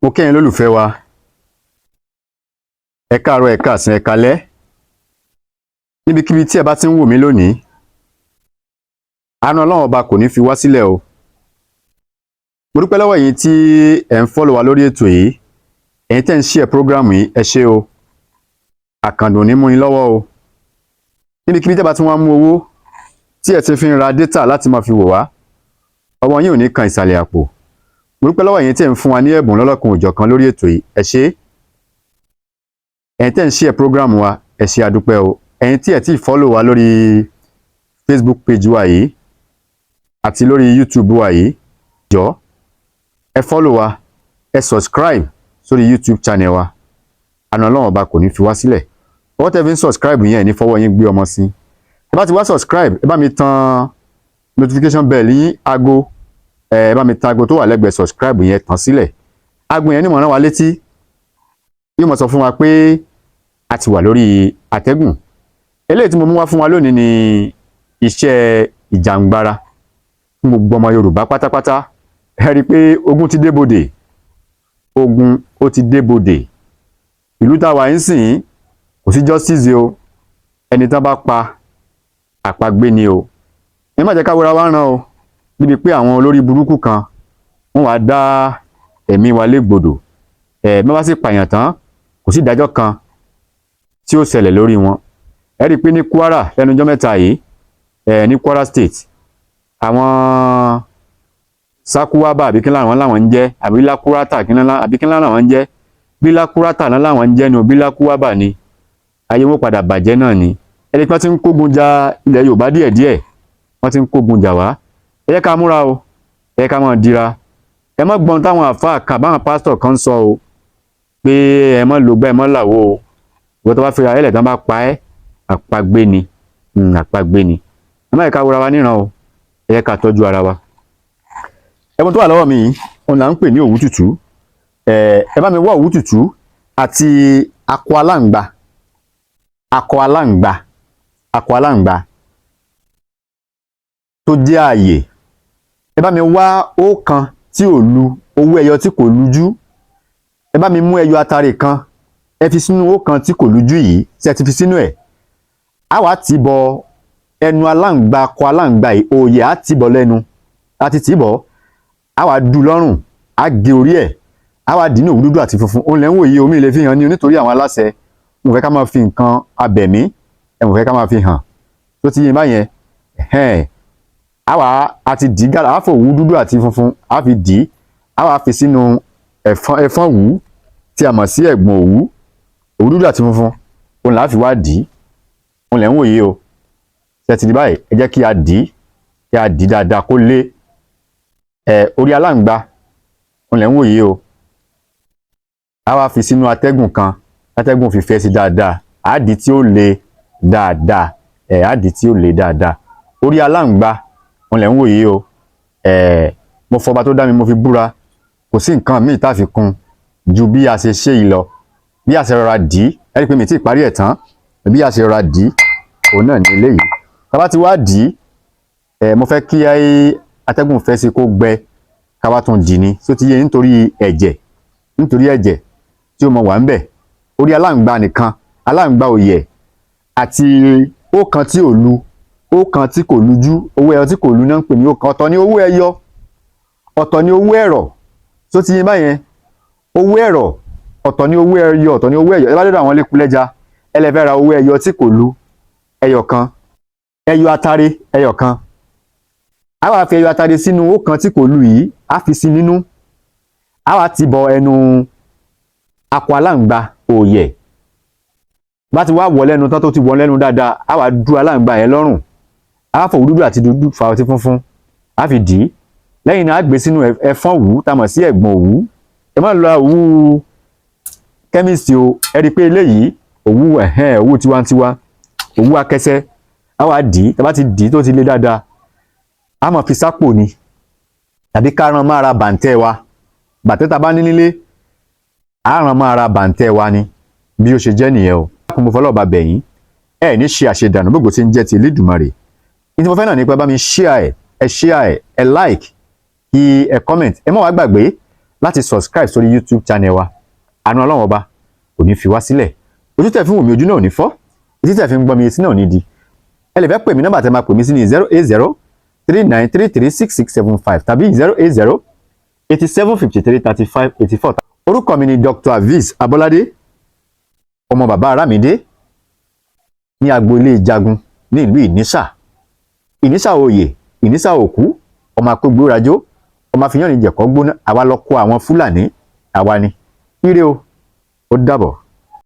Mo kẹ́yin lólùfẹ́ wa, ẹ káàárọ̀, ẹ káàsán, ẹ káalẹ́, níbikíbi tí ẹ bá ti ń wò mí lónìí, àánú Ọlọ́run ọba kò ní fi wá sílẹ̀ o. Mo dúpẹ́ lọ́wọ́ yín tí ẹ ń fọ́lọ̀ wa lórí ètò yìí, ẹ̀yin tẹ́ ń share program yìí, ẹ ṣé o. Àkàndùn ní mú yín lọ́wọ́ o. Níbikíbi tí ẹ bá ti wá mú owó tí ẹ ti fi ń ra data láti máa fi wò wá, ọwọ́ yín ò ní kan ìsàlẹ̀ àpò. Mo dúpẹ́ lọ́wọ́ yín tí ẹ ń fún wa ní ẹ̀bùn lọ́lọ́kan òjọ̀kan lórí ètò yìí, ẹ ṣé. Ẹ̀yin tẹ́ ń share program wa, ẹ ṣé àdúpẹ́ o. Ẹ̀yin tí ẹ ti follow wa lórí Facebook page wa yìí àti lórí YouTube wa yìí, jọ̀ọ́ ẹ follow wa, ẹ subscribe sórí YouTube channel wa. Àánú Ọlọ́run ọba kò ní fi wá sílẹ̀. Ọwọ́ tẹ́ fi ń subscribe yẹn ní fọwọ́ yín gbé ọmọ sí. Ẹ bá ti wá subscribe, ẹ bá mi tan notification bell yín, aago, ẹ bá mi tan aago tó wà lẹ́gbẹ̀ẹ́ subscribe yẹn tàn sílẹ̀. Aago yẹn ní mọ̀ rán wa létí, yóò mọ̀ sọ fún wa pé a ti wà lórí àtẹ́gùn. Eléyìí tí mo mú wá fún wa lónìí ni iṣẹ́ ìjàngbara fún gbogbo ọmọ Yorùbá pátápátá. Ẹ rí i pé ogun ti débodè, ogun ó ti débodè. Ìlú tá a wà ń sìn kò sí justice o, ẹni tán bá pa àpagbé ni o. Ẹ má jẹ́ ká wéra wá ràn o, níbi pé àwọn olórí burúkú kan wọ́n wá dá ẹ̀mí wa légbodò. Bí wọ́n bá sì pààyàn tán kò sí ìdájọ́ kan tí ó ṣẹlẹ̀ lórí wọn. Ẹ rí i pé ní Kwara lẹ́nu ọjọ́ mẹ́ta yìí, ní Kwara State, àwọn Sakuwaba àbí kí láwọn ń jẹ́, àbí Lakurata àbí kí láwọn ń jẹ́, bí Lakurata náà láwọn ń jẹ́ ni o, bí Lakuwaba ni, ayé wọn padà bàjẹ́ náà ni. Ẹ rí i pé wọ́n ti ń kógun ja ilẹ̀ Yorùbá díẹ̀díẹ̀, wọ́n ti ń kógun jà wá. Ẹ jẹ́ ká múra o, ẹ jẹ́ ká máa dira. Ẹ má gbọ́n táwọn àfáà kan báwọn pásítọ̀ kan sọ o, pé ẹ má lò gbá, ẹ má làwó o. Ìwọ tó bá fi ra ẹlẹ̀ tán bá pa ẹ́, àpagbé ni, àpagbé ni. Ẹ má jẹ́ ká wúra wa níran o, ẹ jẹ́ ká tọ́jú ara wa. Ẹ̀bùn tó wà lọ́wọ́ mi yìí, òun là ń pè ní òwú tútù. Ẹ bá mi wá òwú tútù àti akọ aláǹgbá, akọ aláǹgbá, akọ aláǹgbá tó jẹ́ ààyè. Ẹ bá mi wá ọ̀kan tí ò lu, owó ẹyọ tí kò lujú. Ẹ bá mi mú ẹyọ atare kan, ẹ fi sínú ọ̀kan tí kò lujú yìí, tí ẹ ti fi sínú ẹ̀. A wá tì bọ ẹnu aláǹgbá, akọ aláǹgbá yìí, òòyè á tì bọ lẹ́nu, a ti tì bọ, a wá dù lọ́rùn, a gé orí ẹ̀, a wá dì ní òwú dúdú àti funfun. Òun lẹ́ ń wò yìí, omi lè fi hàn ní nítorí àwọn aláṣẹ mo fẹ́ ká máa fi nǹkan abẹ̀mí, mo fẹ́ ká máa fi hàn tó ti yé báyẹn. A ti dì gàrà, a fọ òwú dúdú àti funfun, a fi dì, a wá fi sínú ẹ̀fọ́n òwú tí a mọ̀ sí ẹ̀gbọ̀n òwú, òwú dúdú àti funfun, òun là á fi wá dì. Òun lẹ́ ń wò yìí o, ṣe ti di báyìí, ẹ jẹ́ kí a dì dáadáa kó lé. Orí aláǹgbá, òun lẹ́ ń wò yìí o, a wá fi sínú atẹ́gùn kan, atẹ́gùn fi fẹ́ sí dáadáa, a dì tí ó le dáadáa, a dì tí ó le dáadáa. Orí aláǹgbá, òun lẹ́ ń wò yìí o, mo fọba tó dá mi mo fi búra, kò sí nǹkan míì tá fi kún ju bí a ṣe ṣe yìí lọ. Bí a ṣe rọra dì, ẹ rí i pé mi ti parí ẹ̀ tán, bí a ṣe rọra dì, òun náà ní eléyìí. Tá bá ti wá dì, mo fẹ́ kí atẹ́gùn fẹ́ sí kó gbẹ, ká wá tún dì ní, tó ti yé, nítorí ẹ̀jẹ̀ tí ó mọ wà ń bẹ̀. Orí aláǹgbá nìkan, aláǹgbá òyẹ̀ àti ọ̀kan tí ò lu, ọ̀kan tí kò lujú, owó ẹyọ tí kò lu náà ń pè ní ọ̀kan. Ọ̀tọ̀ ni owó ẹyọ, ọ̀tọ̀ ni owó ẹ̀rọ̀, tó ti yé báyẹn. Owó ẹ̀rọ̀ ọ̀tọ̀ ni owó ẹyọ, ọ̀tọ̀ ni owó ẹyọ. Ẹ bá dọ́dọ̀ àwọn lẹ́kulẹ́ja, ẹ lè fẹ́ ra owó ẹyọ tí kò lu, ẹyọ kan, ẹyọ atare ẹyọ kan. A wá fi ẹyọ atare sínú ọ̀kan tí kò lu yìí, a fi sí nínú, a wá ti bọ ẹnu akọ aláǹgbá òòyẹ̀. Bá ti wá wọ̀ lẹ́nu tán, tó ti wọ̀ lẹ́nu dáadáa, a wá dù aláǹgbá yẹn lọ́rùn, a fọ òwú dúdú àti dúdú fa ọtí funfun, a fi dì. Lẹ́yìn náà a gbé sínú ẹ̀fọ́n òwú tá mọ̀ sí ẹ̀gbọ̀n òwú. Ẹ má lọ òwú kẹ́míìsì o, ẹ rí i pé eléyìí òwú tiwantiwa, òwú akẹsẹ. A wá dì, tá bá ti dì tó ti lé dáadáa, a máa fi sápò ni, tàbí ká rán máa ra bàǹtẹ́ wa. Bàǹtẹ́ tá bá ní nílé, a rán máa ra bàǹtẹ́ wa ni, bí ó ṣe jẹ́ nìyẹn o. Mo fọlọ́ọ̀bá bẹ̀ yín, ẹ ní ṣe àṣedànù gbogbo tí ń jẹ́ ti Elédùmarè. Ní tí mo fẹ́ náà ní pé bá mi share ẹ like, kí ẹ comment. Ẹ má wá gbàgbé láti subscribe sórí YouTube channel wa. Àánú Ọlọ́run ọba kò ní fi wá sílẹ̀. Ojú tẹ́ fi ń wò mí ojú náà ò ní fọ́, etí tẹ́ fi ń gbọ́ mi etí náà ò ní di. Ẹ lè fẹ́ pè mí, nọ́mbà tẹ́ máa pè mí sí ní 08039336675 tàbí 08087533584. Orúkọ mi ni Dr. Aviz Abolade, ọmọ bàbá Aramide ní agboolé Ìjagun ní ìlú Ìníṣà. Ìníṣà oyè, Ìníṣà òkú, ọmọ akógbórajó, ọmọ àfihàn ìjẹ̀kọ́ gbóná, àwa lọ kó àwọn Fúlàní, àwa ni. Ire o, ó dàbọ̀.